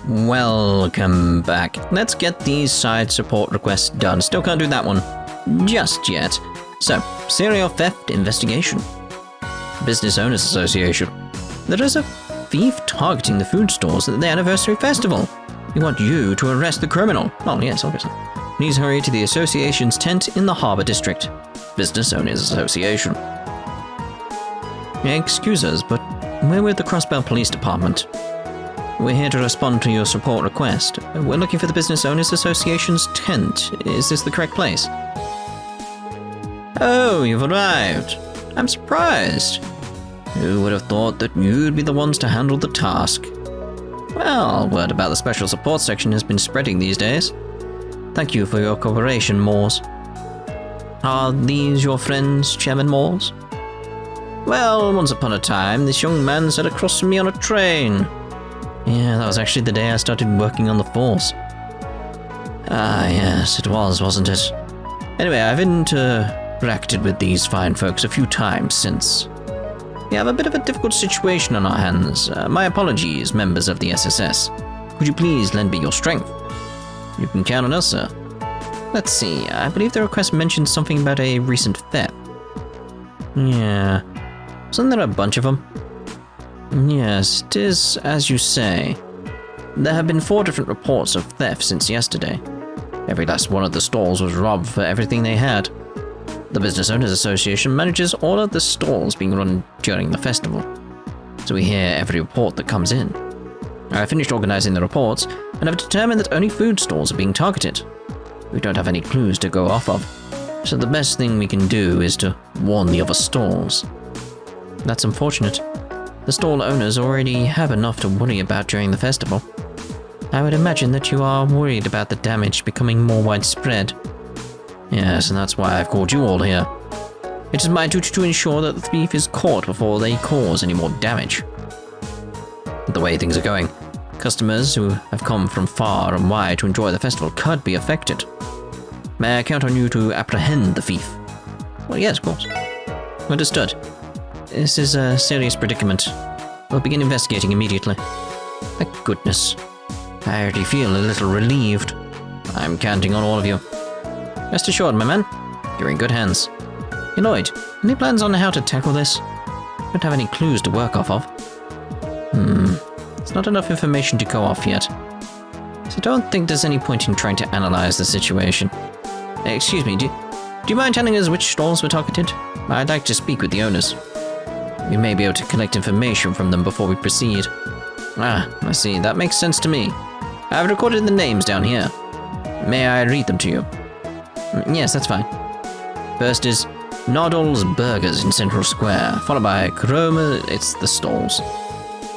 Welcome back. Let's get these side support requests done. Still can't do that one just yet. So, serial theft investigation. Business Owners Association. There is a thief targeting the food stores at the anniversary festival. We want you to arrest the criminal. Oh yes, obviously. Please hurry to the association's tent in the Harbour District. Business Owners Association. Excuse us, but we're with the Crossbell Police Department. We're here to respond to your support request. We're looking for the Business Owners Association's tent. Is this the correct place? Oh, you've arrived. I'm surprised. Who would have thought that you'd be the ones to handle the task? Well, word about the Special Support Section has been spreading these days. Thank you for your cooperation, Moores. Are these your friends, Chairman Moores? Well, once upon a time, this young man sat across from me on a train. Yeah, that was actually the day I started working on the force. Ah, yes, it was, wasn't it? Anyway, I've interacted with these fine folks a few times since. We have a bit of a difficult situation on our hands. My apologies, members of the SSS. Could you please lend me your strength? You can count on us, sir. Let's see, I believe the request mentioned something about a recent theft. Yeah. Wasn't there a bunch of them? Yes, it is as you say. There have been 4 different reports of theft since yesterday. Every last one of the stalls was robbed for everything they had. The Business Owners Association manages all of the stalls being run during the festival, so we hear every report that comes in. I finished organizing the reports, and have determined that only food stalls are being targeted. We don't have any clues to go off of, so the best thing we can do is to warn the other stalls. That's unfortunate. The stall owners already have enough to worry about during the festival. I would imagine that you are worried about the damage becoming more widespread. Yes, and that's why I've called you all here. It is my duty to ensure that the thief is caught before they cause any more damage. The way things are going, customers who have come from far and wide to enjoy the festival could be affected. May I count on you to apprehend the thief? Well, yes, of course. Understood. This is a serious predicament. We'll begin investigating immediately. Thank goodness. I already feel a little relieved. I'm counting on all of you. Rest assured, my man, you're in good hands. Hey Lloyd, any plans on how to tackle this? Don't have any clues to work off of. It's not enough information to go off yet. So I don't think there's any point in trying to analyze the situation. Excuse me, do you mind telling us which stalls were targeted? I'd like to speak with the owners. We may be able to collect information from them before we proceed. Ah, I see. That makes sense to me. I've recorded the names down here. May I read them to you? Yes, that's fine. First is Noddle's Burgers in Central Square, followed by Chroma. It's the stalls.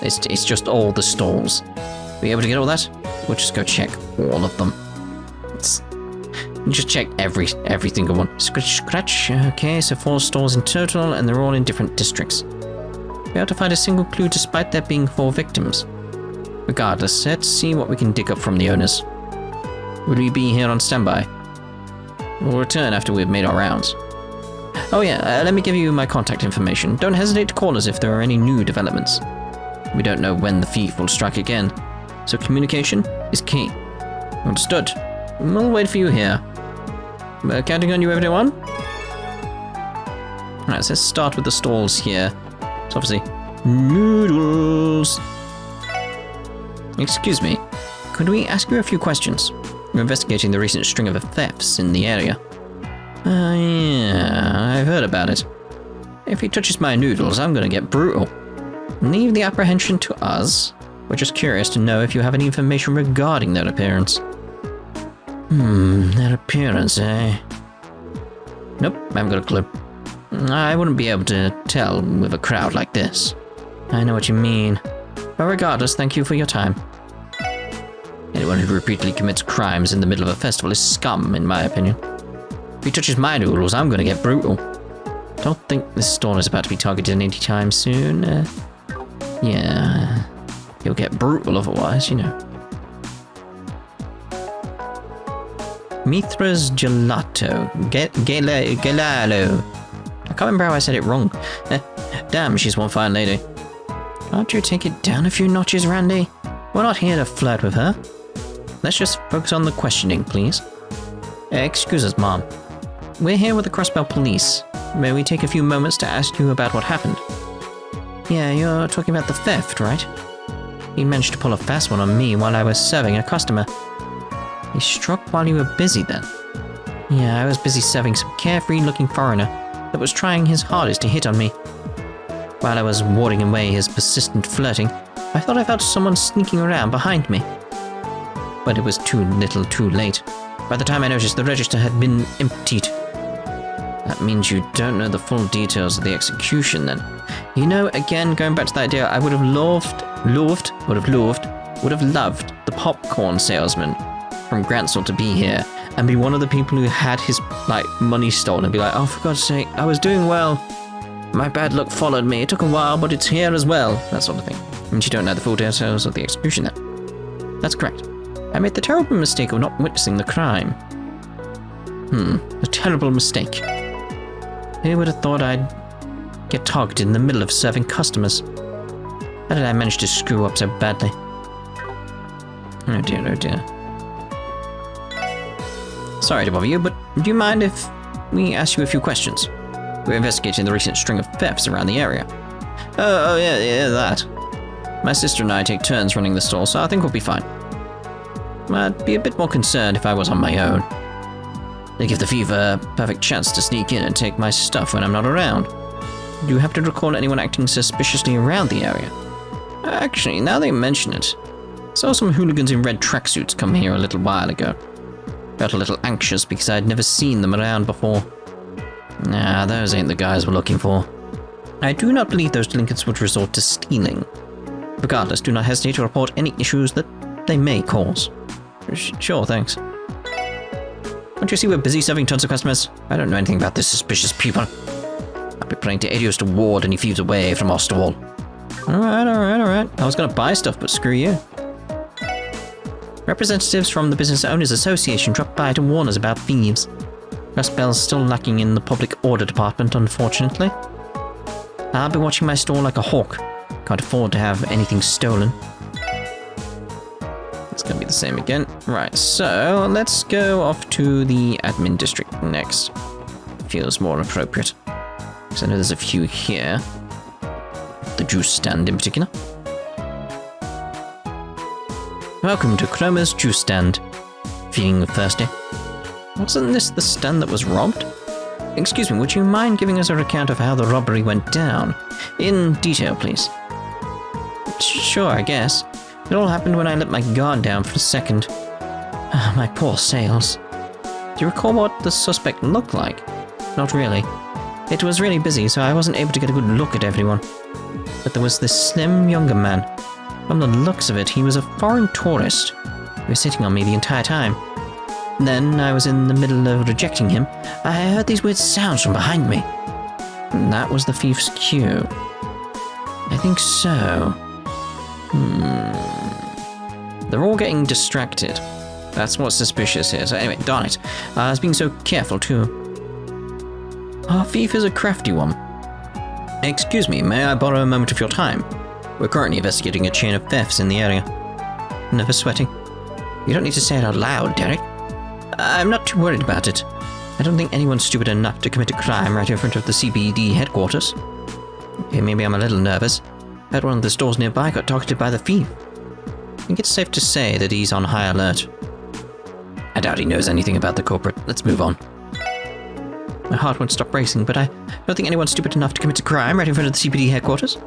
It's just all the stalls. Be able to get all that? We'll just go check all of them. Just check every single one. Scratch. Okay, so 4 stalls in total, and they're all in different districts. We have to find a single clue despite there being 4 victims. Regardless, let's see what we can dig up from the owners. Will we be here on standby? We'll return after we've made our rounds. Oh yeah, let me give you my contact information. Don't hesitate to call us if there are any new developments. We don't know when the thief will strike again, so communication is key. Understood. We'll wait for you here. We're counting on you, everyone. Alright, so let's start with the stalls here. It's obviously noodles. Excuse me, could we ask you a few questions? We're investigating the recent string of thefts in the area. Yeah, I've heard about it. If he touches my noodles, I'm gonna get brutal. Leave the apprehension to us. We're just curious to know if you have any information regarding their appearance. Their appearance, eh? Nope, I haven't got a clue. I wouldn't be able to tell with a crowd like this. I know what you mean. But regardless, thank you for your time. Anyone who repeatedly commits crimes in the middle of a festival is scum, in my opinion. If he touches my noodles, I'm gonna get brutal. Don't think this stall is about to be targeted anytime soon. Yeah, he'll get brutal otherwise, you know. Mithra's Gelato. Gelalo. I can't remember how I said it wrong. Damn, she's one fine lady. Can't you take it down a few notches, Randy? We're not here to flirt with her. Let's just focus on the questioning, please. Excuse us, Mom. We're here with the Crossbell police. May we take a few moments to ask you about what happened? Yeah, you're talking about the theft, right? He managed to pull a fast one on me while I was serving a customer. He struck while you were busy then? Yeah, I was busy serving some carefree-looking foreigner that was trying his hardest to hit on me. While I was warding away his persistent flirting, I thought I felt someone sneaking around behind me. But it was too little too late. By the time I noticed, the register had been emptied. That means you don't know the full details of the execution then. You know, again, going back to the idea, I would have loved the popcorn salesman from Grantsell to be here and be one of the people who had his, money stolen and be like, oh, for God's sake, I was doing well. My bad luck followed me. It took a while, but it's here as well. That sort of thing. And you don't know the full details of the execution then. That's correct. I made the terrible mistake of not witnessing the crime. A terrible mistake. Who would have thought I'd get targeted in the middle of serving customers? How did I manage to screw up so badly? Oh dear, oh dear. Sorry to bother you, but do you mind if we ask you a few questions? We're investigating the recent string of thefts around the area. Oh yeah, that. My sister and I take turns running the store, so I think we'll be fine. I'd be a bit more concerned if I was on my own. They give the thief a perfect chance to sneak in and take my stuff when I'm not around. Do you happen to recall anyone acting suspiciously around the area? Actually, now they mention it, I saw some hooligans in red tracksuits come here a little while ago. Felt a little anxious because I'd never seen them around before. Nah, those ain't the guys we're looking for. I do not believe those delinquents would resort to stealing. Regardless, do not hesitate to report any issues that they may cause. Sure, thanks. Don't you see we're busy serving tons of customers? I don't know anything about this suspicious people. I'll be planning to Edios to ward any thieves away from our stall. Alright. I was gonna buy stuff, but screw you. Representatives from the Business Owners Association dropped by to warn us about thieves. Crossbell's still lacking in the public order department, unfortunately. I'll be watching my store like a hawk. Can't afford to have anything stolen. It's gonna be the same again. Right, so let's go off to the admin district next. Feels more appropriate. Because I know there's a few here. The juice stand in particular. Welcome to Chroma's juice stand. Feeling thirsty? Wasn't this the stand that was robbed? Excuse me, would you mind giving us a recount of how the robbery went down? In detail, please. Sure, I guess. It all happened when I let my guard down for a second. My poor sales. Do you recall what the suspect looked like? Not really. It was really busy, so I wasn't able to get a good look at everyone. But there was this slim, younger man. From the looks of it, he was a foreign tourist. He was sitting on me the entire time. Then, I was in the middle of rejecting him. I heard these weird sounds from behind me. And that was the thief's cue. I think so. They're all getting distracted. That's what's suspicious here. So anyway, darn it. I was being so careful too. Our thief is a crafty one. Excuse me, may I borrow a moment of your time? We're currently investigating a chain of thefts in the area. Never sweating. You don't need to say it out loud, Derek. I'm not too worried about it. I don't think anyone's stupid enough to commit a crime right in front of the CBD headquarters. Okay, maybe I'm a little nervous. I heard one of the stores nearby got targeted by the thief. I think it's safe to say that he's on high alert. I doubt he knows anything about the culprit. Let's move on. My heart won't stop racing, but I don't think anyone's stupid enough to commit a crime right in front of the CBD headquarters.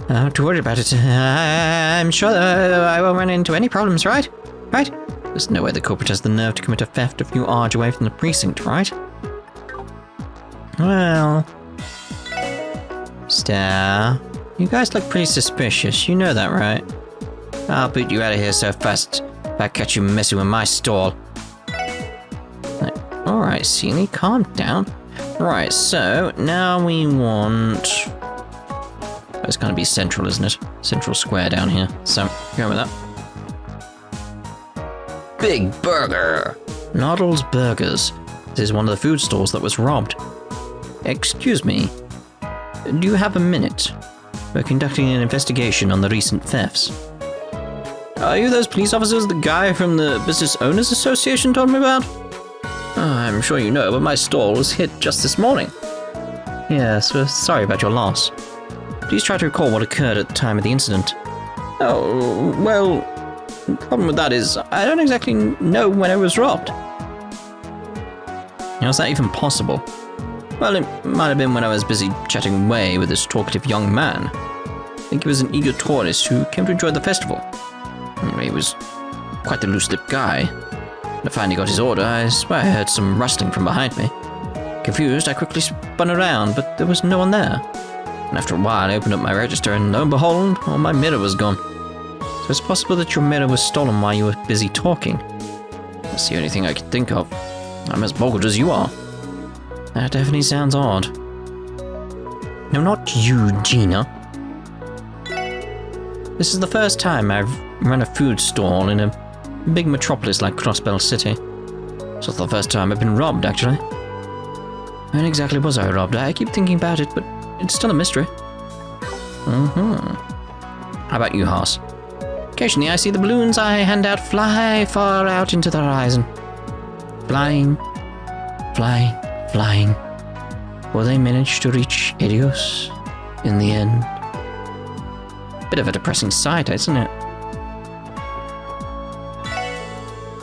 I'm not too worried about it. I'm sure I won't run into any problems, right? Right? There's no way the culprit has the nerve to commit a theft a few yards away from the precinct, right? Well... Star, you guys look pretty suspicious, you know that, right? I'll boot you out of here so fast if I catch you messing with my stall. Alright, Seely, calm down. Right, so now we want... It's gonna be central, isn't it? Central Square down here. So, go with that. Big Burger! Noddle's Burgers. This is one of the food stalls that was robbed. Excuse me. Do you have a minute? We're conducting an investigation on the recent thefts. Are you those police officers the guy from the Business Owners Association told me about? I'm sure you know, but my stall was hit just this morning. Yes, we're sorry about your loss. Please try to recall what occurred at the time of the incident. Oh, well, the problem with that is I don't exactly know when I was robbed. How is that even possible? Well, it might have been when I was busy chatting away with this talkative young man. I think he was an eager tourist who came to enjoy the festival. He was quite the loose-lipped guy. When I finally got his order, I swear I heard some rustling from behind me. Confused, I quickly spun around, but there was no one there. And after a while, I opened up my register, and lo and behold, all my mirror was gone. So it's possible that your mirror was stolen while you were busy talking. That's the only thing I could think of. I'm as boggled as you are. That definitely sounds odd. No, not you, Gina. This is the first time I've run a food stall in a big metropolis like Crossbell City. It's also the first time I've been robbed, actually. When exactly was I robbed? I keep thinking about it, but it's still a mystery. How about you, Haas? Occasionally I see the balloons I hand out fly far out into the horizon. Flying, flying, flying. Will they manage to reach Helios in the end? Bit of a depressing sight, isn't it?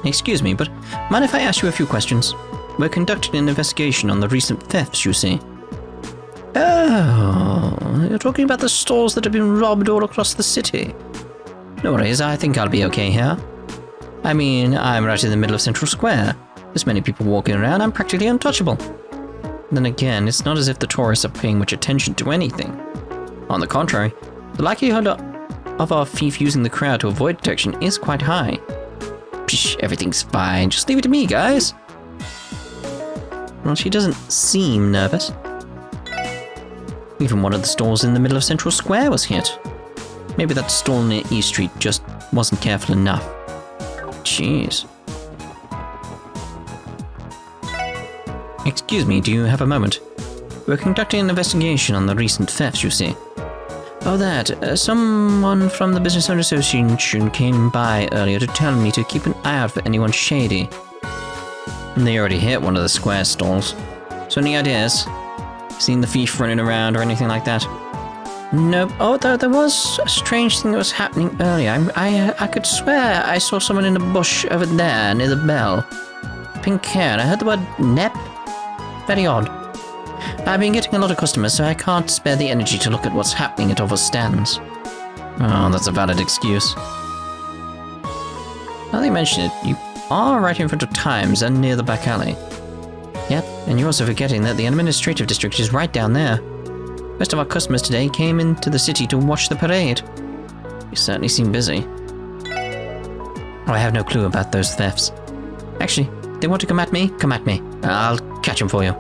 Excuse me, but mind if I ask you a few questions? We're conducting an investigation on the recent thefts, you see. Oh, you're talking about the stalls that have been robbed all across the city. No worries, I think I'll be okay here. I mean, I'm right in the middle of Central Square. There's many people walking around, I'm practically untouchable. Then again, it's not as if the tourists are paying much attention to anything. On the contrary, the likelihood of our thief using the crowd to avoid detection is quite high. Psh, everything's fine, just leave it to me, guys. Well, she doesn't seem nervous. Even one of the stalls in the middle of Central Square was hit. Maybe that stall near E Street just wasn't careful enough. Jeez. Excuse me, do you have a moment? We're conducting an investigation on the recent thefts, you see. Oh, that. Someone from the Business Owners Association came by earlier to tell me to keep an eye out for anyone shady. And they already hit one of the square stalls. So any ideas? Seen the thief running around or anything like that? Nope. Oh, there was a strange thing that was happening earlier. I could swear I saw someone in a bush over there near the bell. Pink hair, and I heard the word Nep. Very odd. I've been getting a lot of customers, so I can't spare the energy to look at what's happening at other stands. Oh, that's a valid excuse. Now that you mention it, you are right in front of Times and near the back alley. Yep, and you're also forgetting that the administrative district is right down there. Most of our customers today came into the city to watch the parade. You certainly seem busy. Oh, I have no clue about those thefts. Actually, they want to come at me? Come at me. I'll catch them for you.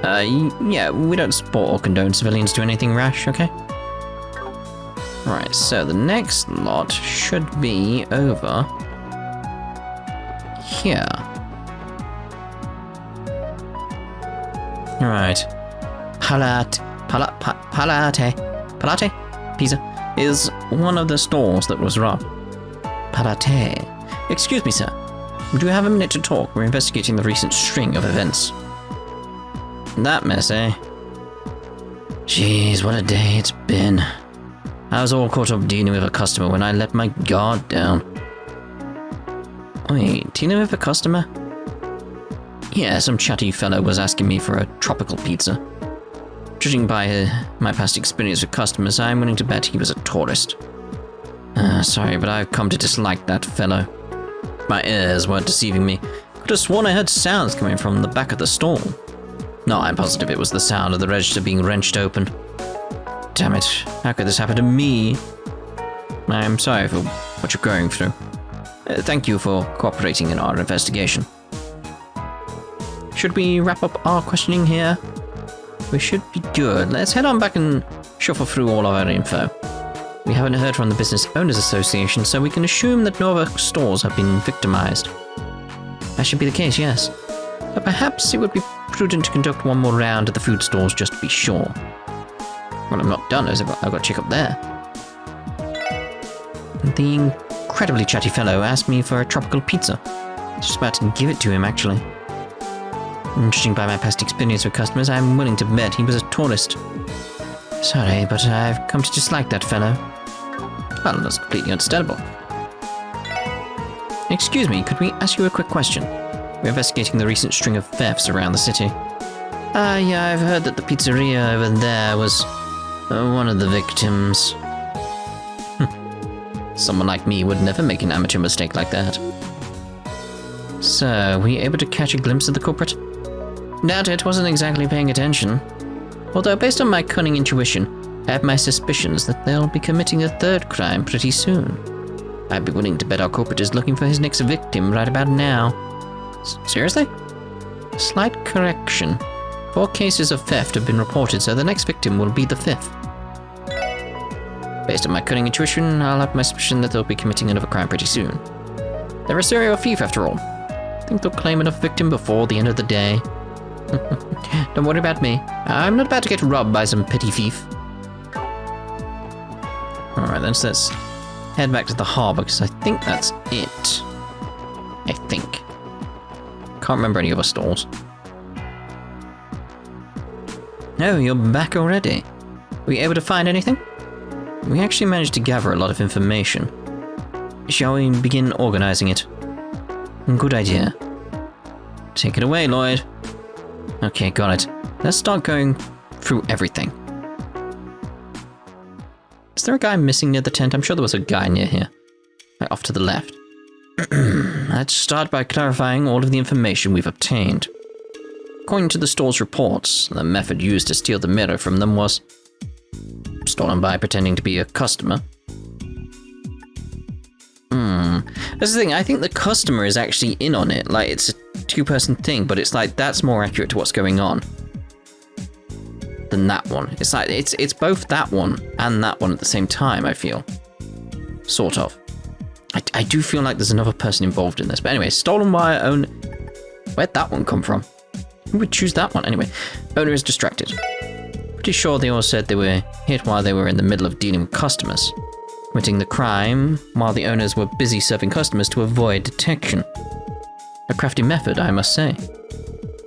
Yeah, we don't support or condone civilians do anything rash, okay? Right, so the next lot should be over here. Right. Palate Pizza is one of the stalls that was robbed. Palate. Excuse me, sir. Would you have a minute to talk? We're investigating the recent string of events. That mess, eh? Jeez, what a day it's been. I was all caught up dealing with a customer when I let my guard down. Wait, dealing with a customer? Yeah, some chatty fellow was asking me for a tropical pizza. Judging by my past experience with customers, I'm willing to bet he was a tourist. Sorry, but I've come to dislike that fellow. My ears weren't deceiving me. Could have sworn I heard sounds coming from the back of the stall. No, I'm positive it was the sound of the register being wrenched open. Damn it, how could this happen to me? I'm sorry for what you're going through. Thank you for cooperating in our investigation. Should we wrap up our questioning here? We should be good. Let's head on back and shuffle through all of our info. We haven't heard from the Business Owners Association, so we can assume that no other stores have been victimized. That should be the case, yes. But perhaps it would be prudent to conduct one more round at the food stores just to be sure. Well, I'm not done, as I've got to check up there. The incredibly chatty fellow asked me for a tropical pizza. I was just about to give it to him, actually. Judging by my past experience with customers, I'm willing to bet he was a tourist. Sorry, but I've come to dislike that fellow. Well, that's completely understandable. Excuse me, could we ask you a quick question? We're investigating the recent string of thefts around the city. Yeah, I've heard that the pizzeria over there was one of the victims. Someone like me would never make an amateur mistake like that. So, were you able to catch a glimpse of the culprit? Doubt it, wasn't exactly paying attention. Although, based on my cunning intuition, I have my suspicions that they'll be committing a third crime pretty soon. I'd be willing to bet our culprit is looking for his next victim right about now. Seriously? Slight correction. 4 cases of theft have been reported, so the next victim will be the 5th. Based on my cunning intuition, I'll have my suspicion that they'll be committing another crime pretty soon. They're a serial thief, after all. I think they'll claim another victim before the end of the day. Don't worry about me. I'm not about to get robbed by some petty thief. Alright then, so let's head back to the harbour, because I think that's it. I think. Can't remember any other stalls. Oh, you're back already. Were you able to find anything? We actually managed to gather a lot of information. Shall we begin organizing it? Good idea. Take it away, Lloyd. Okay, got it. Let's start going through everything. Is there a guy missing near the tent? I'm sure there was a guy near here. Right off to the left. Let's start by clarifying all of the information we've obtained. According to the store's reports, the method used to steal the mirror from them was stolen by pretending to be a customer. That's the thing, I think the customer is actually in on it. Like, it's a 2-person thing, but it's like, that's more accurate to what's going on than that one. It's like, it's both that one and that one at the same time, I feel. Sort of. I do feel like there's another person involved in this. But anyway, stolen wire own... Where'd that one come from? Who would choose that one? Anyway, owner is distracted. Pretty sure they all said they were hit while they were in the middle of dealing with customers, committing the crime while the owners were busy serving customers to avoid detection. A crafty method, I must say.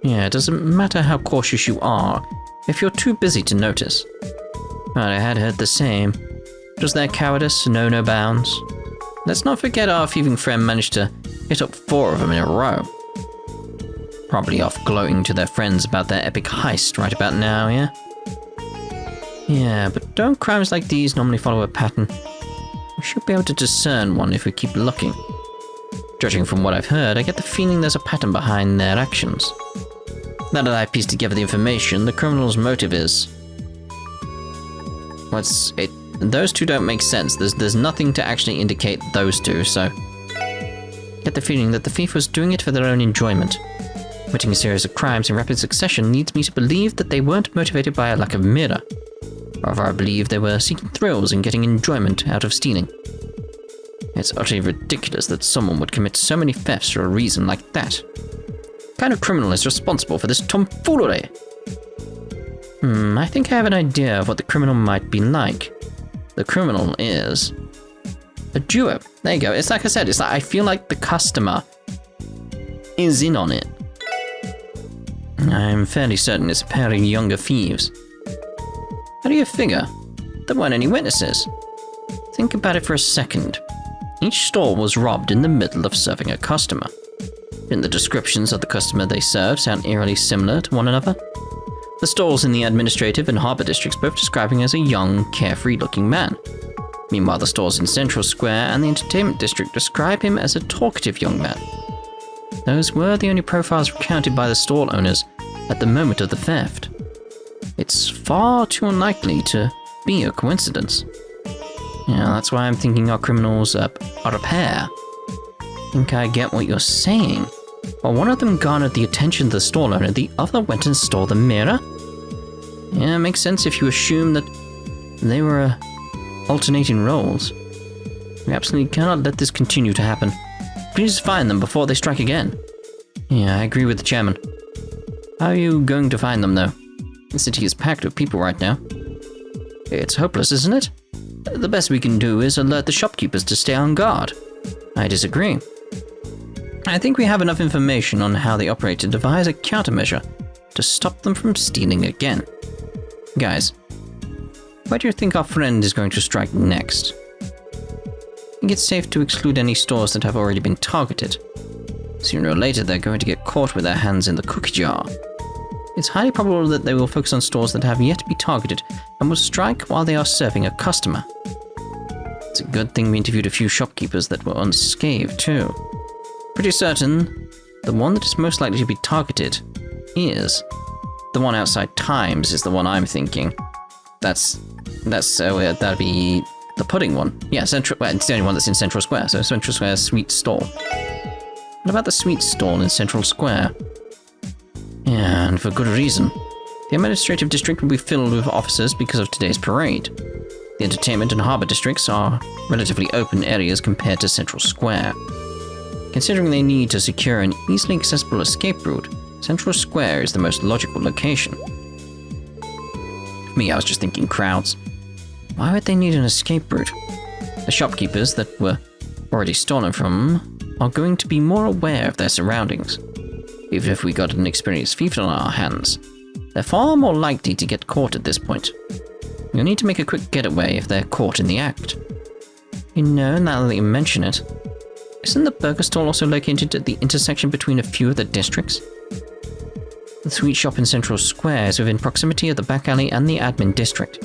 Yeah, it doesn't matter how cautious you are, if you're too busy to notice. But I had heard the same. Does their cowardice know no bounds? Let's not forget our thieving friend managed to hit up 4 of them in a row. Probably off gloating to their friends about their epic heist right about now, yeah? Yeah, but don't crimes like these normally follow a pattern? We should be able to discern one if we keep looking. Judging from what I've heard, I get the feeling there's a pattern behind their actions. Now that I've pieced together the information, the criminal's motive is... Those two don't make sense. There's nothing to actually indicate those two, so... Get the feeling that the thief was doing it for their own enjoyment. Committing a series of crimes in rapid succession leads me to believe that they weren't motivated by a lack of mirror. Rather, I believe they were seeking thrills and getting enjoyment out of stealing. It's utterly ridiculous that someone would commit so many thefts for a reason like that. What kind of criminal is responsible for this tomfoolery? I think I have an idea of what the criminal might be like. The criminal is a duo. There you go. It's like I said, it's like I feel like the customer is in on it. I'm fairly certain it's a pair of younger thieves. How do you figure? There weren't any witnesses. Think about it for a second. Each store was robbed in the middle of serving a customer. Didn't the descriptions of the customer they served sound eerily similar to one another? The stalls in the administrative and harbour districts both describe him as a young, carefree-looking man. Meanwhile, the stores in Central Square and the entertainment district describe him as a talkative young man. Those were the only profiles recounted by the stall owners at the moment of the theft. It's far too unlikely to be a coincidence. Yeah, that's why I'm thinking our criminals are a pair. Think I get what you're saying. While one of them garnered the attention of the stall owner, the other went and stole the mirror? Yeah, it makes sense if you assume that they were alternating roles. We absolutely cannot let this continue to happen. Please find them before they strike again. Yeah, I agree with the chairman. How are you going to find them, though? The city is packed with people right now. It's hopeless, isn't it? The best we can do is alert the shopkeepers to stay on guard. I disagree. I think we have enough information on how they operate to devise a countermeasure to stop them from stealing again. Guys, where do you think our friend is going to strike next? I think it's safe to exclude any stores that have already been targeted. Sooner or later, they're going to get caught with their hands in the cookie jar. It's highly probable that they will focus on stores that have yet to be targeted and will strike while they are serving a customer. It's a good thing we interviewed a few shopkeepers that were unscathed, too. Pretty certain the one that is most likely to be targeted is the one outside Times is the one I'm thinking. That'd be the pudding one. Yeah, it's the only one that's in Central Square, so Central Square's sweet stall. What about the sweet stall in Central Square? Yeah, and for good reason. The administrative district will be filled with officers because of today's parade. The entertainment and harbour districts are relatively open areas compared to Central Square. Considering they need to secure an easily accessible escape route, Central Square is the most logical location. Me, I was just thinking crowds. Why would they need an escape route? The shopkeepers that were already stolen from are going to be more aware of their surroundings. Even if we got an experienced thief on our hands, they're far more likely to get caught at this point. You'll need to make a quick getaway if they're caught in the act. You know, now that you mention it, isn't the burger stall also located at the intersection between a few of the districts? The sweet shop in Central Square is within proximity of the back alley and the admin district.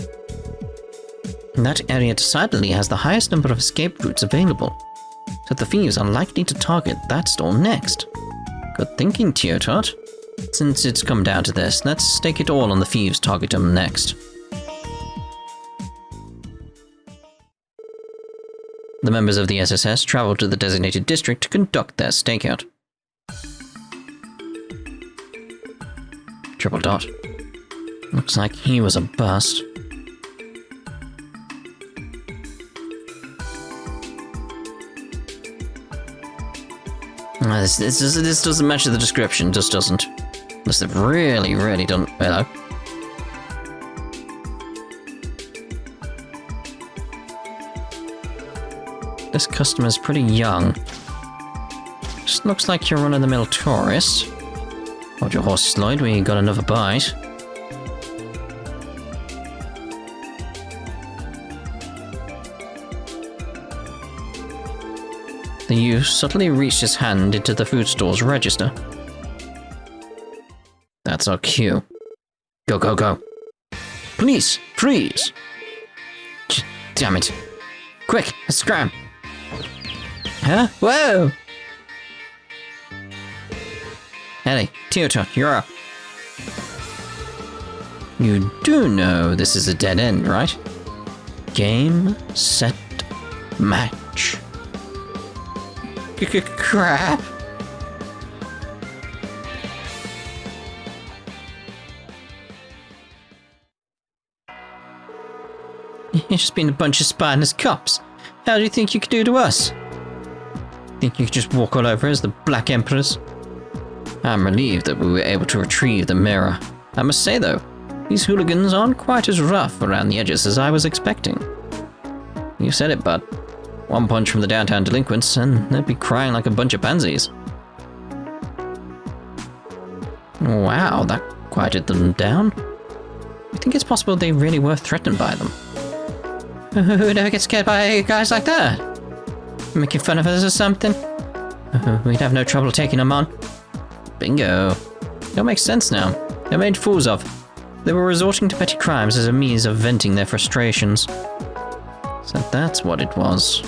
That area decidedly has the highest number of escape routes available, so the thieves are likely to target that stall next. Good thinking, Teotot. Since it's come down to this, let's stake it all on the thieves target them next. The members of the SSS traveled to the designated district to conduct their stakeout. Triple dot. Looks like he was a bust. This doesn't match the description, just doesn't. Unless they've really done... Hello? This customer's pretty young. Just looks like you're run-of-the-mill tourist. Hold your horses, Lloyd, we got another bite. The youth subtly reached his hand into the food store's register. That's our cue. Go, go, go. Please, freeze! Damn it. Quick, a scram! Huh? Whoa! Elie, Teotot, you're up. You do know this is a dead end, right? Game, set, match. Crap. You've just been a bunch of spineless cops. How do you think you could do to us? Think you could just walk all over as the Black Emperors? I'm relieved that we were able to retrieve the mirror. I must say though, these hooligans aren't quite as rough around the edges as I was expecting. You said it, bud. One punch from the downtown delinquents, and they'd be crying like a bunch of pansies. Wow, that quieted them down. I think it's possible they really were threatened by them. Who never gets scared by guys like that? Making fun of us or something? We'd have no trouble taking them on. Bingo. It all makes sense now. They're made fools of. They were resorting to petty crimes as a means of venting their frustrations. So that's what it was.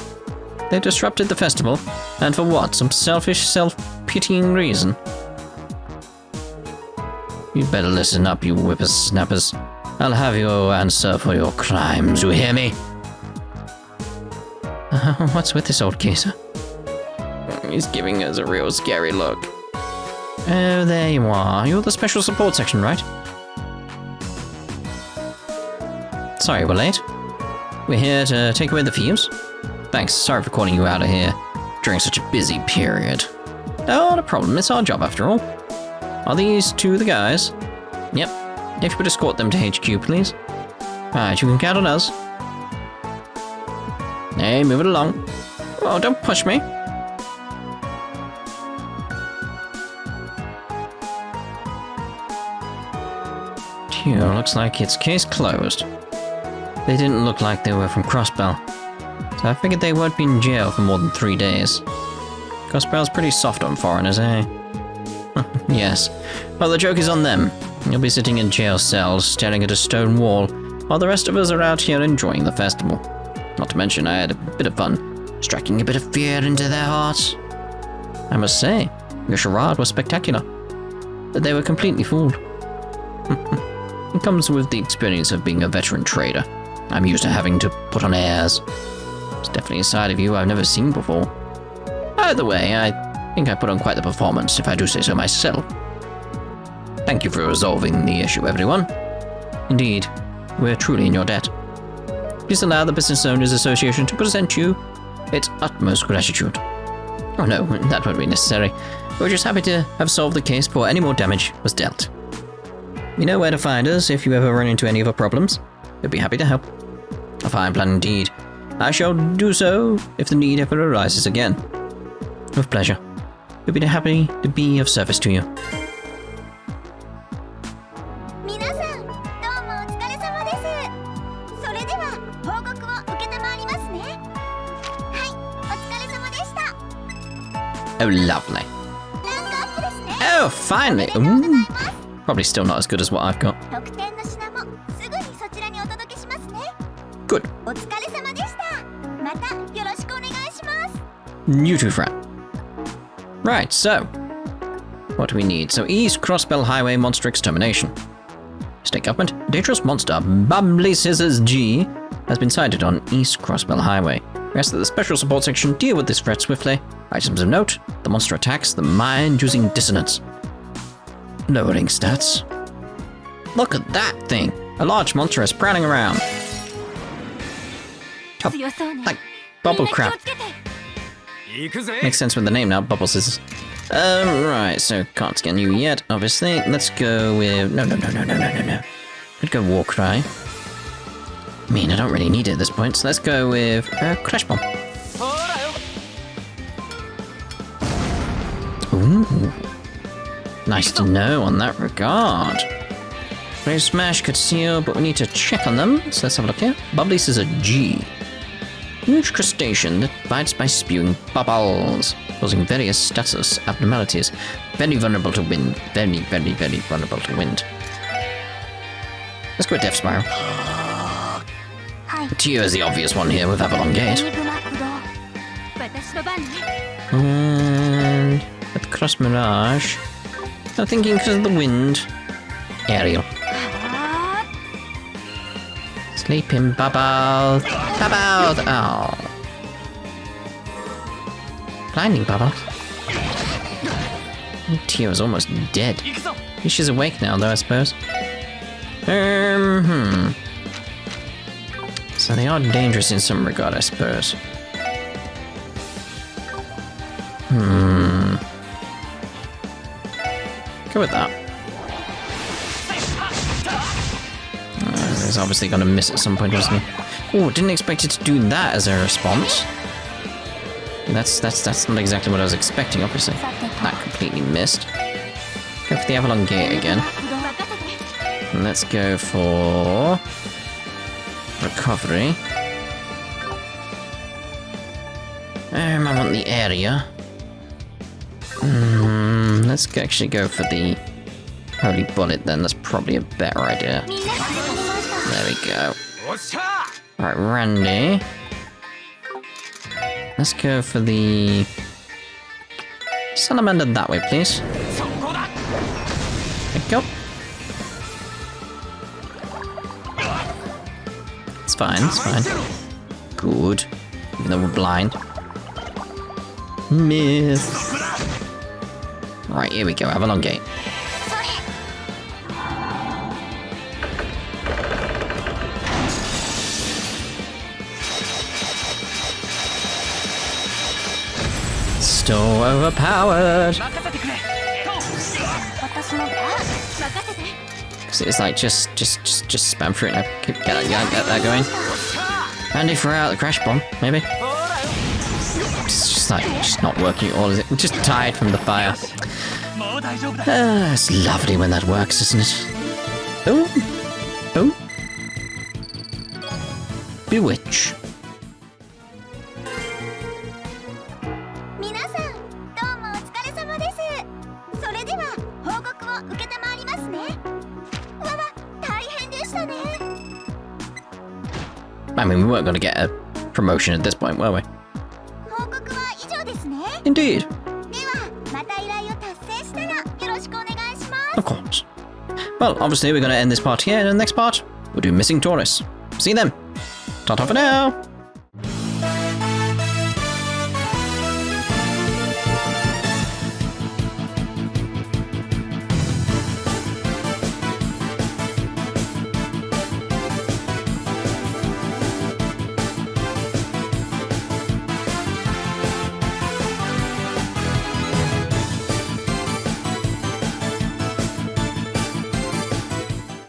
They disrupted the festival, and for what? Some selfish, self-pitying reason? You better listen up, you whippersnappers. I'll have your answer for your crimes, you hear me? What's with this old geezer? He's giving us a real scary look. Oh, there you are. You're the special support section, right? Sorry, we're late. We're here to take away the thieves. Thanks, sorry for calling you out of here during such a busy period. Oh, no problem, it's our job after all. Are these two the guys? Yep. If you would escort them to HQ, please. Alright, you can count on us. Hey, move it along. Oh, don't push me. Phew, looks like it's case closed. They didn't look like they were from Crossbell, so I figured they won't be in jail for more than 3 days. Crossbell's pretty soft on foreigners, eh? Yes. Well, the joke is on them. You'll be sitting in jail cells, staring at a stone wall, while the rest of us are out here enjoying the festival. Not to mention, I had a bit of fun, striking a bit of fear into their hearts. I must say, your charade was spectacular, but they were completely fooled. It comes with the experience of being a veteran trader. I'm used to having to put on airs. It's definitely a side of you I've never seen before. Either way, I think I put on quite the performance, if I do say so myself. Thank you for resolving the issue, everyone. Indeed, we're truly in your debt. Please allow the Business Owners Association to present you its utmost gratitude. Oh no, that won't be necessary. We're just happy to have solved the case before any more damage was dealt. You know where to find us if you ever run into any of our problems. We'd be happy to help. A fine plan indeed. I shall do so if the need ever arises again. With pleasure. We'd be happy to be of service to you. Oh, lovely. Oh, finally. Ooh. Probably still not as good as what I've got. Good. You too, friend. Right, so. What do we need? So, East Crossbell Highway Monster Extermination. State government. Dangerous monster, Bumbly Scissors G, has been sighted on East Crossbell Highway. We ask that the Special Support Section deal with this threat swiftly. Items of note. The monster attacks the mind using dissonance. Lowering stats. Look at that thing! A large monster is prowling around. Oh, like bubble crap. Makes sense with the name now, Bubble Scissors. Right, so can't scan you yet, obviously. Let's go with... No. Let's go War Cry. I mean, I don't really need it at this point, so let's go with Crash Bomb. Ooh. Nice to know on that regard. Brave Smash could seal, but we need to check on them, so let's have a look here. Bubbly Scissor G. Huge crustacean that bites by spewing bubbles, causing various status abnormalities. Very vulnerable to wind. Very vulnerable to wind. Let's go with Death Spiral. Tio is the obvious one here with Avalon Gate. And with Cross Mirage, I'm thinking because of the wind. Aerial. Sleeping Bubbles. Bubbles! Oh. Blinding Bubbles. Tio is almost dead. She's awake now, though, I suppose. So they are dangerous in some regard, I suppose. Go with that. He's obviously going to miss at some point, wasn't he? Oh, didn't expect it to do that as a response. That's not exactly what I was expecting, obviously. That completely missed. Go for the Avalon Gate again. And let's go for... Recovery. I want the area. Let's actually go for the Holy Bullet then. That's probably a better idea. There we go. Alright, Randy. Let's go for the Salamander that way, please. There we go. It's fine, it's fine. Good. Even though we're blind. Miss. Right, here we go. Avalon Gate. So overpowered. Cause it's like just spam through it and get that going. Handy for out the crash bomb, maybe. It's just not working at all, is it? We're just tired from the fire. It's lovely when that works, isn't it? Oh, Oh. Bewitch. 皆さん、どうもお疲れ様です。それでは報告を受けたまわりますね。わわ、大変でしたね。I mean, we weren't going to get a promotion at this point, were we? 報告は以上ですね。 Indeed. では、また依頼を達成したらよろしくお願いします。 Of course. Well, obviously we're going to end this part here, and in the next part, we'll do Missing Tourists. See you then. Ta-ta for now!